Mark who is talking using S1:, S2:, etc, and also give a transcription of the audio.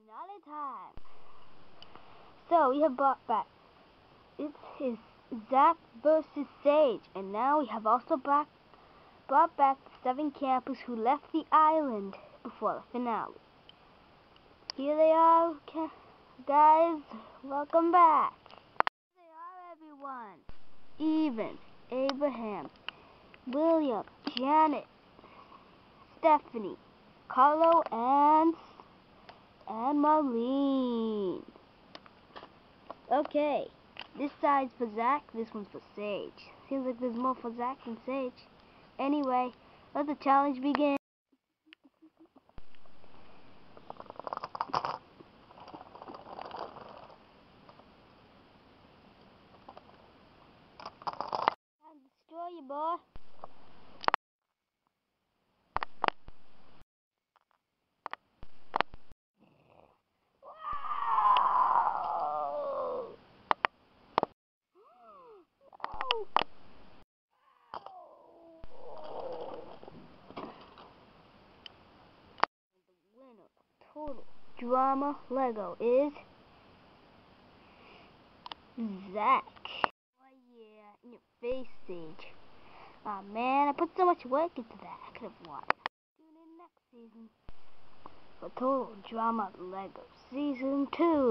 S1: Finale time. So we have brought back. It is Zack versus Sage, and now we have also brought back the 7 campers who left the island before the finale. Here they are, guys. Welcome back. Here they are, everyone. Even, Abraham, William, Janet, Stephanie, Carlo, and Marlene. Okay, this side's for Zack, this one's for Sage. Seems like there's more for Zack than Sage. Anyway, let the challenge begin. Time to destroy you, boy. Total Drama Lego is Zack. Oh yeah, in your face, Sage. Aw man, I put so much work into that. I could have won. Tune in next season for Total Drama Lego Season 2.